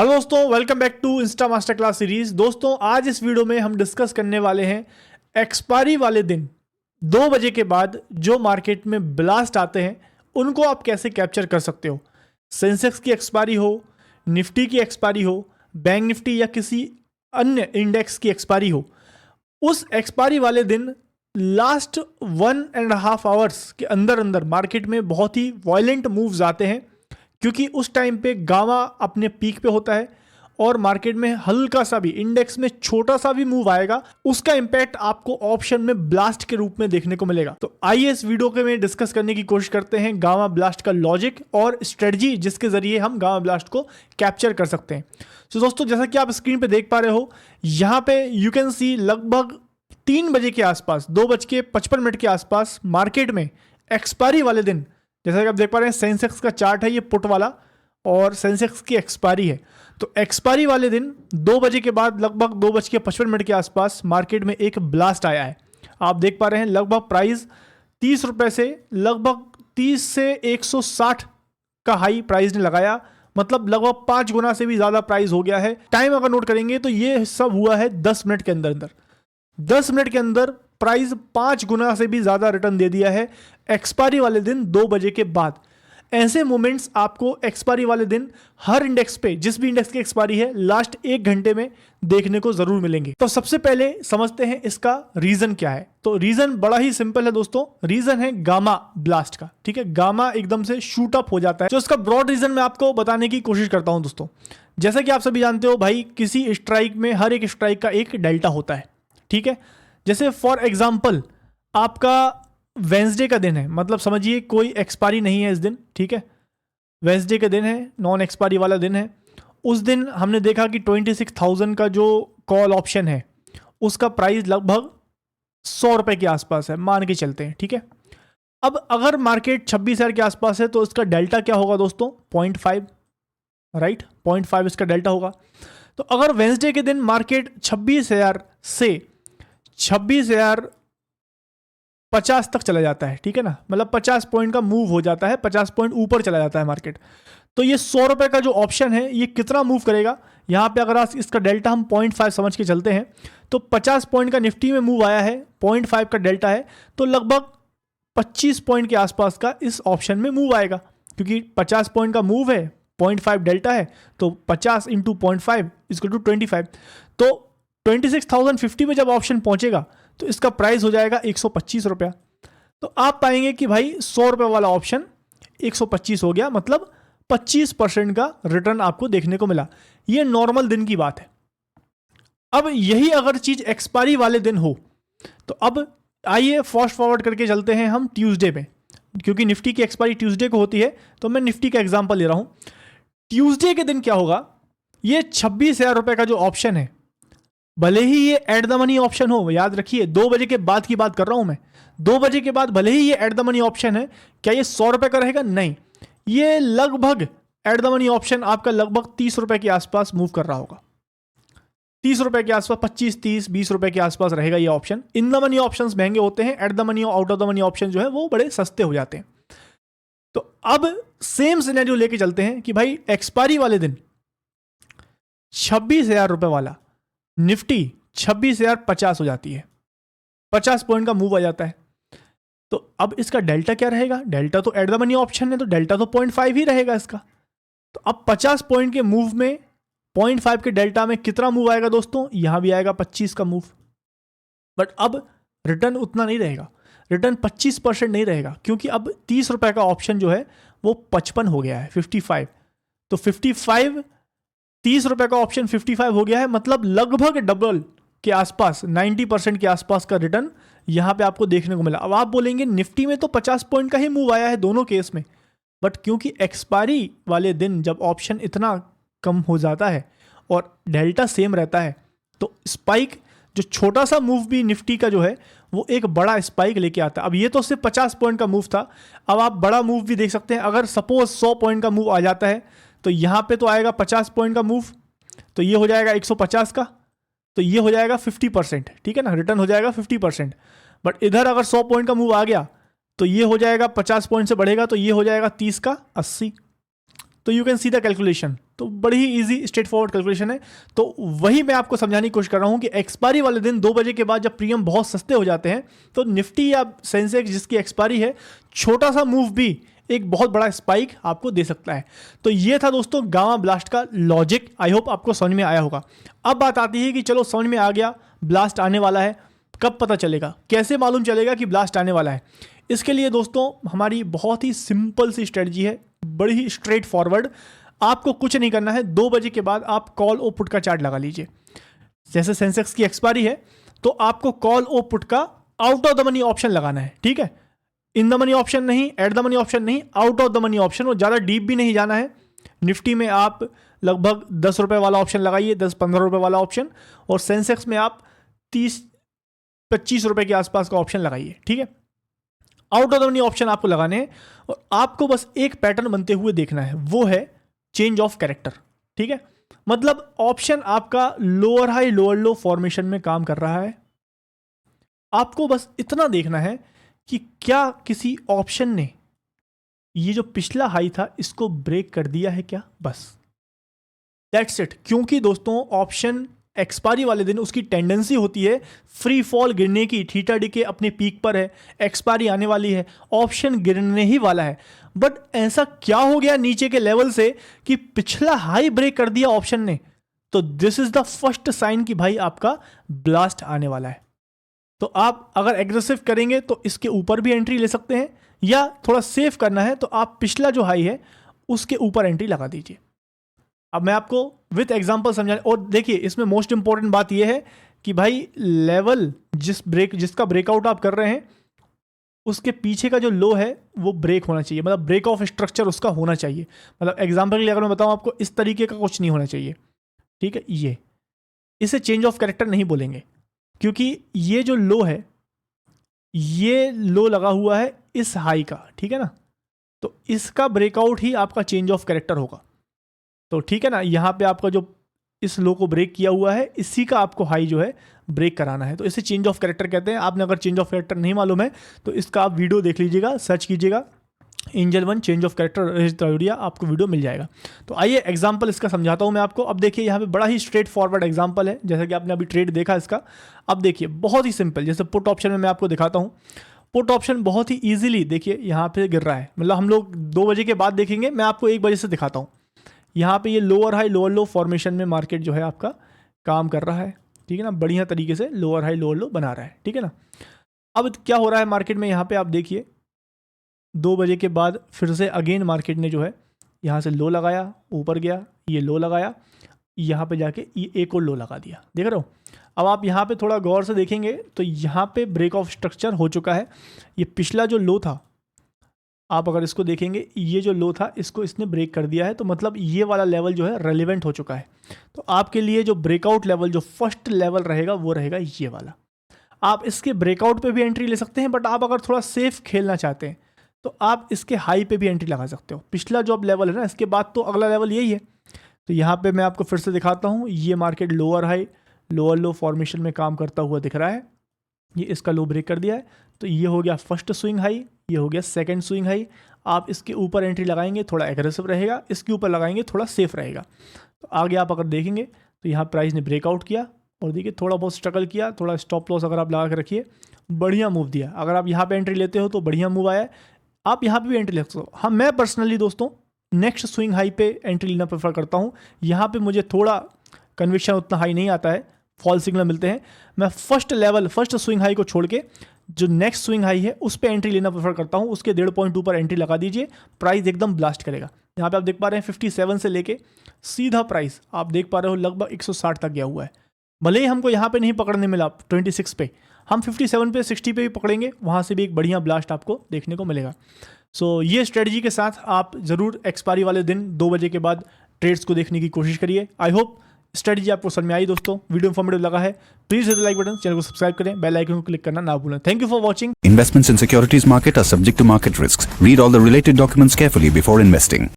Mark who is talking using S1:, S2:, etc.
S1: Hello दोस्तों, welcome back to insta master class series. दोस्तों, आज इस वीडियो में हम डिस्कस करने वाले हैं एक्सपायरी वाले दिन 2 बजे के बाद जो मार्केट में ब्लास्ट आते हैं उनको आप कैसे कैप्चर कर सकते हो। सेंसेक्स की एक्सपायरी हो, निफ्टी की एक्सपायरी हो, बैंक निफ्टी या किसी अन्य इंडेक्स की एक्सपायरी हो, उस एक्सपायरी वाले दिन लास्ट 1.5 आवर्स के अंदर अंदर मार्केट में बहुत ही वायलेंट मूव्स आते हैं, क्योंकि उस टाइम पे गामा अपने पीक पे होता है और मार्केट में हल्का सा भी, इंडेक्स में छोटा सा भी मूव आएगा, उसका इंपैक्ट आपको ऑप्शन में ब्लास्ट के रूप में देखने को मिलेगा। तो आइए इस वीडियो के में डिस्कस करने की कोशिश करते हैं गामा ब्लास्ट का लॉजिक और स्ट्रेटजी जिसके जरिए हम गामा ब्लास्ट को कैप्चर कर सकते हैं। तो दोस्तों, जैसा कि आप स्क्रीन पे देख पा रहे हो, यहाँ पे यू कैन सी लगभग 3 बजे के आसपास, 2:55 के आसपास मार्केट में एक्सपायरी वाले दिन, जैसा कि आप देख पा रहे हैं सेंसेक्स का चार्ट है ये पुट वाला और सेंसेक्स की एक्सपायरी है। तो एक्सपायरी वाले दिन 2 बजे के बाद लगभग 2:55 के आसपास मार्केट में एक ब्लास्ट आया है। आप देख पा रहे हैं लगभग प्राइस 30 रुपए से लगभग 30 से 160 का हाई प्राइस ने लगाया, मतलब लगभग 5 गुना से भी ज्यादा प्राइस हो गया है। टाइम अगर नोट करेंगे तो ये सब हुआ है 10 मिनट के अंदर अंदर। 10 मिनट के अंदर प्राइस 5 गुना से भी ज्यादा रिटर्न दे दिया है एक्सपायरी वाले दिन 2 बजे के बाद। ऐसे मोमेंट्स आपको एक्सपायरी वाले दिन हर इंडेक्स पे, जिस भी इंडेक्स की एक्सपायरी है, लास्ट 1 घंटे में देखने को जरूर मिलेंगे। तो सबसे पहले समझते हैं इसका रीजन क्या है। तो रीजन बड़ा ही सिंपल है दोस्तों, रीजन है गामा ब्लास्ट का। ठीक है, गामा एकदम से शूट अप हो जाता है। तो इसका ब्रॉड रीजन मैं आपको बताने की कोशिश करता हूं दोस्तों। जैसा कि आप सभी जानते हो भाई, किसी स्ट्राइक में हर एक स्ट्राइक का एक डेल्टा होता है। ठीक है, जैसे फॉर एग्जाम्पल आपका वेंसडे का दिन है, मतलब समझिए कोई एक्सपायरी नहीं है इस दिन। ठीक है, वेंसडे का दिन है, नॉन एक्सपायरी वाला दिन है। उस दिन हमने देखा कि 26,000 का जो कॉल ऑप्शन है उसका प्राइस लगभग 100 रुपए के आसपास है, मान के चलते हैं। ठीक है, अब अगर मार्केट 26,000 के आसपास है तो इसका डेल्टा क्या होगा दोस्तों? 0.5, राइट, 0.5 इसका डेल्टा होगा। तो अगर वेंसडे के दिन मार्केट 26,000 से 26,050 तक चला जाता है, ठीक है ना, मतलब 50 पॉइंट का मूव हो जाता है, 50 पॉइंट ऊपर चला जाता है मार्केट, तो ये 100 रुपए का जो ऑप्शन है ये कितना मूव करेगा? यहाँ पे अगर आप इसका डेल्टा हम 0.5 समझ के चलते हैं तो 50 पॉइंट का निफ्टी में मूव आया है, 0.5 का डेल्टा है, तो लगभग 25 पॉइंट के आसपास का इस ऑप्शन में मूव आएगा, क्योंकि 50 पॉइंट का मूव है, 0.5 डेल्टा है, तो 50 इंटू 0.5 इक्वल टू 25। तो 26,050 में जब ऑप्शन पहुंचेगा तो इसका प्राइस हो जाएगा 125 रुपया। तो आप पाएंगे कि भाई 100 रुपये वाला ऑप्शन 125 हो गया, मतलब 25% का रिटर्न आपको देखने को मिला। ये नॉर्मल दिन की बात है। अब यही अगर चीज एक्सपायरी वाले दिन हो तो अब आइए फास्ट फॉरवर्ड करके चलते हैं हम ट्यूसडे में, क्योंकि निफ्टी की एक्सपायरी ट्यूसडे को होती है, तो मैं निफ्टी का एग्जांपल ले रहा हूं। ट्यूसडे के दिन क्या होगा? ये 26,000 रुपए का जो ऑप्शन है, भले ही ये एट द मनी ऑप्शन हो, याद रखिए 2 बजे के बाद की बात कर रहा हूं मैं, 2 बजे के बाद भले ही ये एट द मनी ऑप्शन है, क्या ये 100 रुपए का रहेगा? नहीं, ये लगभग एट द मनी ऑप्शन आपका लगभग 30 रुपए के आसपास मूव कर रहा होगा। 30 रुपए के आसपास, 25, 30, 20 रुपए के आसपास रहेगा ये option. In the money options महंगे होते हैं, एट द मनी और out of the money option जो है वो बड़े सस्ते हो जाते हैं। तो अब सेम सिनेरियो लेके चलते हैं कि भाई एक्सपायरी वाले दिन 26,000 रुपए वाला निफ्टी 26,050 हो जाती है, 50 पॉइंट का मूव आ जाता है। तो अब इसका डेल्टा क्या रहेगा? डेल्टा तो एट द मनी ऑप्शन है, तो डेल्टा तो 0.5 ही रहेगा इसका। तो अब 50 पॉइंट के मूव में 0.5 के डेल्टा में कितना मूव आएगा दोस्तों? यहां भी आएगा 25 का मूव, बट अब रिटर्न उतना नहीं रहेगा, रिटर्न 25% नहीं रहेगा, क्योंकि अब 30 रुपए का ऑप्शन जो है वो 55 हो गया है, 55। तो 55, 30 रुपए का ऑप्शन 55 हो गया है, मतलब लगभग डबल के आसपास, 90% के आसपास का रिटर्न यहां पे आपको देखने को मिला। अब आप बोलेंगे निफ्टी में तो 50 पॉइंट का ही मूव आया है दोनों केस में, बट क्योंकि एक्सपायरी वाले दिन जब ऑप्शन इतना कम हो जाता है और डेल्टा सेम रहता है, तो स्पाइक, जो छोटा सा मूव भी निफ्टी का जो है वो एक बड़ा स्पाइक लेके आता है। अब ये तो सिर्फ 50 पॉइंट का मूव था, अब आप बड़ा मूव भी देख सकते हैं। अगर सपोज 100 पॉइंट का मूव आ जाता है तो यहां पे तो आएगा 50 पॉइंट का मूव, तो ये हो जाएगा 150 का, तो ये हो जाएगा 50%, ठीक है ना, रिटर्न हो जाएगा 50%। बट इधर अगर 100 पॉइंट का मूव आ गया तो ये हो जाएगा 50 पॉइंट से बढ़ेगा, तो ये हो जाएगा 30 का 80। तो you can see the calculation. तो बड़ी ही ईजी स्ट्रेट फॉरवर्ड कैलकुलेशन है। तो वही मैं आपको समझाने की कोशिश कर रहा हूँ कि एक्सपायरी वाले दिन 2 बजे के बाद जब प्रीमियम बहुत सस्ते हो जाते हैं तो निफ्टी या सेंसेक्स जिसकी एक्सपायरी है, छोटा सा मूव भी एक बहुत बड़ा स्पाइक आपको दे सकता है। तो ये था दोस्तों गामा ब्लास्ट का लॉजिक। आई होप आपको समझ में आया होगा। अब बात आती है कि चलो समझ में आ गया, ब्लास्ट आने वाला है, कब पता चलेगा, कैसे मालूम चलेगा कि ब्लास्ट आने वाला है। इसके लिए दोस्तों हमारी बहुत ही सिंपल सी स्ट्रेटजी है, बड़ी ही स्ट्रेट फॉरवर्ड। आपको कुछ नहीं करना है, 2 बजे के बाद आप कॉल और पुट का चार्ट लगा लीजिए। जैसे सेंसेक्स की एक्सपायरी है तो आपको कॉल और पुट का out of the money option लगाना है, ठीक है। इन द मनी ऑप्शन नहीं, एट द मनी ऑप्शन नहीं, out of the money option. और ज़्यादा डीप भी नहीं जाना है। निफ्टी में आप लगभग 10 रुपये वाला ऑप्शन लगाइए, 10-15 रुपये वाला ऑप्शन, और सेंसेक्स में आप 30-25 रुपये के आसपास का ऑप्शन लगाइए, ठीक है। Out of the money option आपको लगाने हैं और आपको बस एक पैटर्न बनते हुए देखना है, वो है चेंज ऑफ कैरेक्टर, ठीक है। मतलब ऑप्शन आपका लोअर हाई लोअर लो फॉर्मेशन में काम कर रहा है। आपको बस इतना देखना है कि क्या किसी ऑप्शन ने ये जो पिछला हाई था इसको ब्रेक कर दिया है क्या, बस दैट्स इट। क्योंकि दोस्तों ऑप्शन एक्सपायरी वाले दिन उसकी टेंडेंसी होती है फ्री फॉल गिरने की। थीटा डीके अपने पीक पर है, एक्सपायरी आने वाली है, ऑप्शन गिरने ही वाला है। बट ऐसा क्या हो गया नीचे के लेवल से कि पिछला हाई ब्रेक कर दिया ऑप्शन ने? तो this is the first sign कि भाई आपका ब्लास्ट आने वाला है। तो आप अगर एग्रेसिव करेंगे तो इसके ऊपर भी एंट्री ले सकते हैं, या थोड़ा सेफ करना है तो आप पिछला जो हाई है उसके ऊपर एंट्री लगा दीजिए। अब मैं आपको विथ एग्जांपल समझाने, और देखिए इसमें मोस्ट इंपॉर्टेंट बात यह है कि भाई लेवल जिसका ब्रेकआउट आप कर रहे हैं उसके पीछे का जो लो है वो ब्रेक होना चाहिए, मतलब ब्रेक ऑफ स्ट्रक्चर उसका होना चाहिए। मतलब एग्जांपल के लिए अगर मैं बताऊं आपको, इस तरीके का कुछ नहीं होना चाहिए, ठीक है। ये इसे चेंज ऑफ कैरेक्टर नहीं बोलेंगे, क्योंकि ये जो लो है ये लो लगा हुआ है इस हाई का, ठीक है ना। तो इसका ब्रेकआउट ही आपका चेंज ऑफ कैरेक्टर होगा। तो ठीक है ना, यहाँ पे आपका जो इस लो को ब्रेक किया हुआ है इसी का आपको हाई जो है ब्रेक कराना है। तो इसे चेंज ऑफ कैरेक्टर कहते हैं। आपने अगर चेंज ऑफ कैरेक्टर नहीं मालूम है तो इसका आप वीडियो देख लीजिएगा, सर्च कीजिएगा एंजल 1 चेंज ऑफ कैरेक्टर रजत तलवरिया, आपको वीडियो मिल जाएगा। तो आइए एग्जांपल इसका समझाता हूं मैं आपको। अब देखिए यहाँ पे बड़ा ही स्ट्रेट फॉरवर्ड एग्जांपल है, जैसा कि आपने अभी ट्रेड देखा इसका। अब देखिए बहुत ही सिंपल, जैसे पुट ऑप्शन में मैं आपको दिखाता हूँ। पुट ऑप्शन बहुत ही ईजिली देखिए यहाँ पे गिर रहा है, मतलब हम लोग 2 बजे के बाद देखेंगे, मैं आपको 1 बजे से दिखाता हूँ। यहाँ पे ये लोअर हाई लोअर लो फॉर्मेशन में मार्केट जो है आपका काम कर रहा है, ठीक है ना। बढ़िया तरीके से लोअर हाई लोअर लो बना रहा है, ठीक है ना। अब क्या हो रहा है मार्केट में, यहाँ पे आप देखिए 2 बजे के बाद फिर से अगेन मार्केट ने जो है यहाँ से लो लगाया, ऊपर गया, ये लो लगाया, यहाँ पे जाके ये एक और लो लगा दिया, देख रहे हो। अब आप यहाँ पे थोड़ा गौर से देखेंगे तो यहाँ पे ब्रेक ऑफ स्ट्रक्चर हो चुका है। ये पिछला जो लो था, आप अगर इसको देखेंगे, ये जो लो था इसको इसने ब्रेक कर दिया है। तो मतलब ये वाला लेवल जो है रेलिवेंट हो चुका है। तो आपके लिए जो ब्रेकआउट लेवल, जो फर्स्ट लेवल रहेगा वो रहेगा ये वाला। आप इसके ब्रेकआउट पे भी एंट्री ले सकते हैं, बट आप अगर थोड़ा सेफ खेलना चाहते हैं तो आप इसके हाई पे भी एंट्री लगा सकते हो। पिछला जो अब लेवल है ना, इसके बाद तो अगला लेवल यही है। तो यहाँ पे मैं आपको फिर से दिखाता हूँ, ये मार्केट लोअर हाई लोअर लो फॉर्मेशन में काम करता हुआ दिख रहा है। ये इसका लो ब्रेक कर दिया है, तो ये हो गया फर्स्ट स्विंग हाई, ये हो गया सेकंड स्विंग हाई। आप इसके ऊपर एंट्री लगाएंगे थोड़ा एग्रेसिव रहेगा, इसके ऊपर लगाएंगे थोड़ा सेफ रहेगा। तो आगे आप अगर देखेंगे तो यहाँ प्राइस ने ब्रेकआउट किया और देखिए थोड़ा बहुत स्ट्रगल किया, थोड़ा स्टॉप लॉस अगर आप लगा के रखिए, बढ़िया मूव दिया। अगर आप यहाँ पे एंट्री लेते हो तो बढ़िया मूव आया है, आप यहाँ पे भी एंट्री ले सकते हो। हाँ, मैं पर्सनली दोस्तों नेक्स्ट स्विंग हाई पे एंट्री लेना प्रेफर करता हूँ। यहाँ पे मुझे थोड़ा कन्विक्शन उतना हाई नहीं आता है, फॉल सिग्नल मिलते हैं। मैं फर्स्ट स्विंग हाई को छोड़ के जो नेक्स्ट स्विंग हाई है उस पे एंट्री लेना प्रेफर करता हूँ। उसके 1.5 पॉइंट ऊपर एंट्री लगा दीजिए, प्राइस एकदम ब्लास्ट करेगा। यहाँ पे आप देख पा रहे हैं 57 से लेके सीधा प्राइस आप देख पा रहे हो लगभग 160 तक गया हुआ है। भले ही हमको यहाँ पे नहीं पकड़ने मिला 26 पे, हम 57 पे 60 पे भी पकड़ेंगे, वहाँ से भी एक बढ़िया ब्लास्ट आपको देखने को मिलेगा। सो ये स्ट्रेटजी के साथ आप ज़रूर एक्सपायरी वाले दिन 2 बजे के बाद ट्रेड्स को देखने की कोशिश करिए। आई होप स्ट्रेटजी आपको समझ में आई दोस्तों, वीडियो इन्फॉर्मेटिव लगा है, please hit the like button, channel को सब्सक्राइब करें, बेल आइकन को क्लिक करना ना भूलें। Thank you for watching.
S2: Investments in securities market are subject to market risks. Read all the related documents carefully before investing.